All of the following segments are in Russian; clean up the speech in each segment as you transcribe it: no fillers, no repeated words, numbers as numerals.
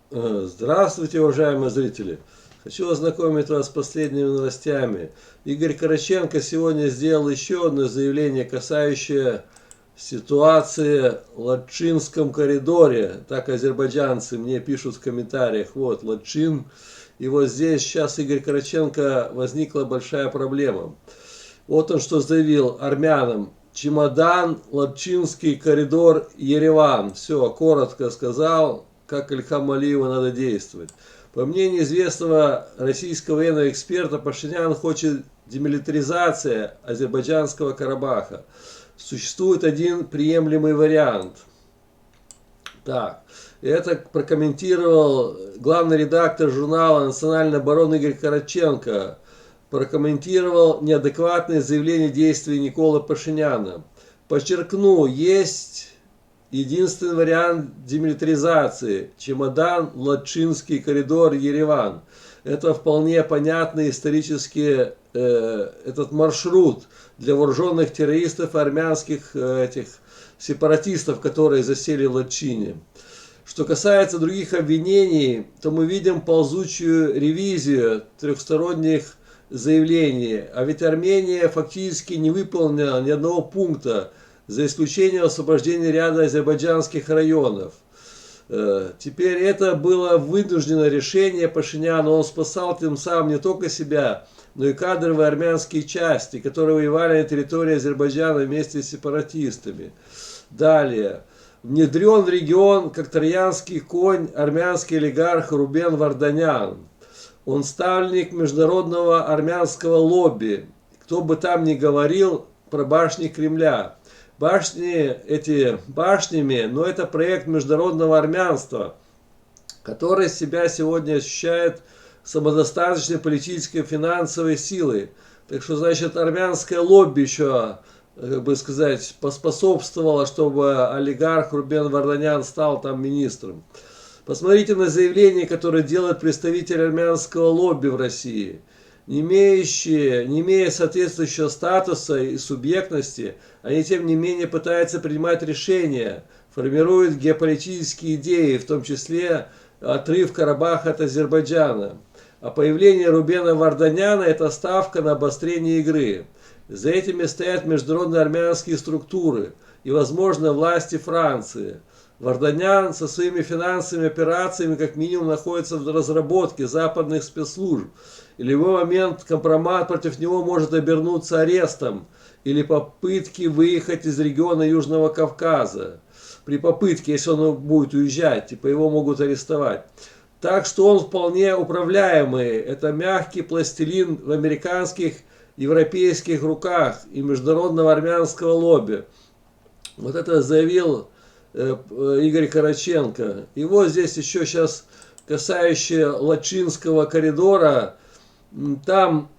Здравствуйте, уважаемые зрители! Хочу ознакомить вас с последними новостями. Игорь Караченко сегодня сделал еще одно заявление, касающее ситуации в Латчинском коридоре. Так азербайджанцы мне пишут в комментариях. Вот, Латчин. И вот здесь сейчас Игорь Караченко возникла большая проблема. Вот он что заявил армянам. Чемодан, Латчинский коридор, Ереван. Все, коротко сказал, как Ильхам Алиева надо действовать. По мнению известного российского военного эксперта, Пашинян хочет демилитаризации азербайджанского Карабаха. Существует один приемлемый вариант. Так, это прокомментировал главный редактор журнала «Национальная оборона» Игорь Караченко. Прокомментировал неадекватные заявления действий Николы Пашиняна. Подчеркну, есть единственный вариант демилитаризации. Чемодан, Латчинский коридор, Ереван. Это вполне понятный исторически этот маршрут для вооруженных террористов, армянских этих сепаратистов, которые засели в Латчине. Что касается других обвинений, то мы видим ползучую ревизию трехсторонних заявлений. А ведь Армения фактически не выполнила ни одного пункта, за исключением освобождения ряда азербайджанских районов. Теперь это было вынужденное решение Пашиняна. Он спасал тем самым не только себя, но и кадровые армянские части, которые воевали на территории Азербайджана вместе с сепаратистами. Далее. Внедрен в регион как троянский конь армянский олигарх Рубен Варданян. Он ставленник международного армянского лобби. Кто бы там ни говорил про башни Кремля. Башни эти башнями, но это проект международного армянства, который себя сегодня ощущает самодостаточной политической и финансовой силой. Так что, значит, армянское лобби еще, как бы сказать, поспособствовало, чтобы олигарх Рубен Варданян стал там министром. Посмотрите на заявление, которое делает представитель армянского лобби в России. Не имея соответствующего статуса и субъектности, они тем не менее пытаются принимать решения, формируют геополитические идеи, в том числе отрыв Карабаха от Азербайджана. А появление Рубена Варданяна – это ставка на обострение игры. За этими стоят международные армянские структуры и, возможно, власти Франции. Варданян со своими финансовыми операциями как минимум находится в разработке западных спецслужб. И в любой момент компромат против него может обернуться арестом или попытки выехать из региона Южного Кавказа. При попытке, если он будет уезжать, типа его могут арестовать. Так что он вполне управляемый. Это мягкий пластилин в американских, европейских руках и международного армянского лобби. Вот это заявил Игорь Караченко. И вот здесь еще сейчас касающее Латчинского коридора. Там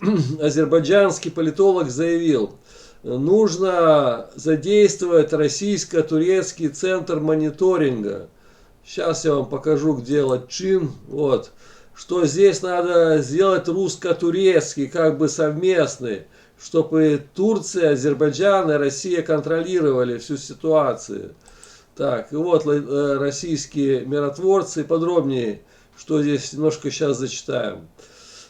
азербайджанский политолог заявил, нужно задействовать российско-турецкий центр мониторинга. Сейчас я вам покажу, где Латчин. Вот. Что здесь надо сделать русско-турецкий, как бы совместный, чтобы Турция, Азербайджан и Россия контролировали всю ситуацию. Так, и вот российские миротворцы. Подробнее, что здесь немножко сейчас зачитаем.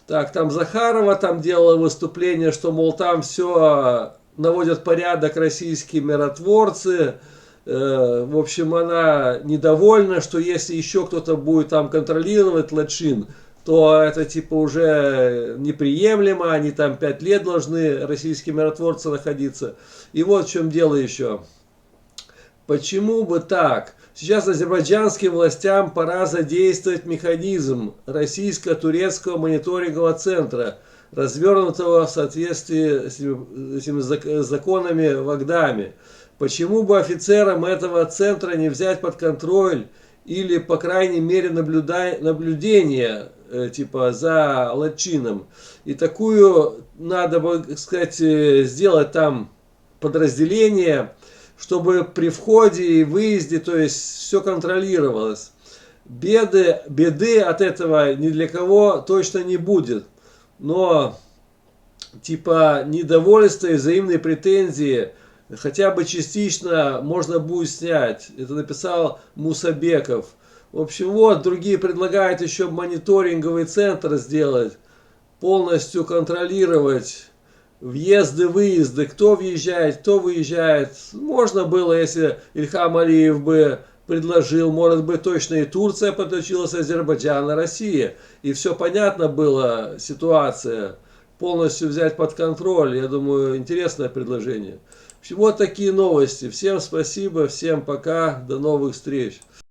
Так, там Захарова там делала выступление, что, мол, там все наводят порядок российские миротворцы. В общем, она недовольна, что если еще кто-то будет там контролировать Латчин, то это типа уже неприемлемо, они там 5 лет должны, российские миротворцы, находиться. И вот в чем дело еще. Почему бы так? Сейчас азербайджанским властям пора задействовать механизм российско-турецкого мониторингового центра, развернутого в соответствии с этими законами в Агдаме. Почему бы офицерам этого центра не взять под контроль или, по крайней мере, наблюдение типа за Латчином? И такую, надо бы сказать, сделать там подразделение, чтобы при входе и выезде, то есть все контролировалось. Беды от этого ни для кого точно не будет. Но типа недовольство и взаимные претензии хотя бы частично можно будет снять. Это написал Мусабеков. В общем, вот, другие предлагают еще мониторинговый центр сделать, полностью контролировать въезды-выезды, кто въезжает, кто выезжает. Можно было, если Ильхам Алиев бы предложил, может быть, точно и Турция подключилась, Азербайджан, и Россия. И все понятно было, ситуация, полностью взять под контроль. Я думаю, интересное предложение. В общем, вот такие новости. Всем спасибо, всем пока, до новых встреч.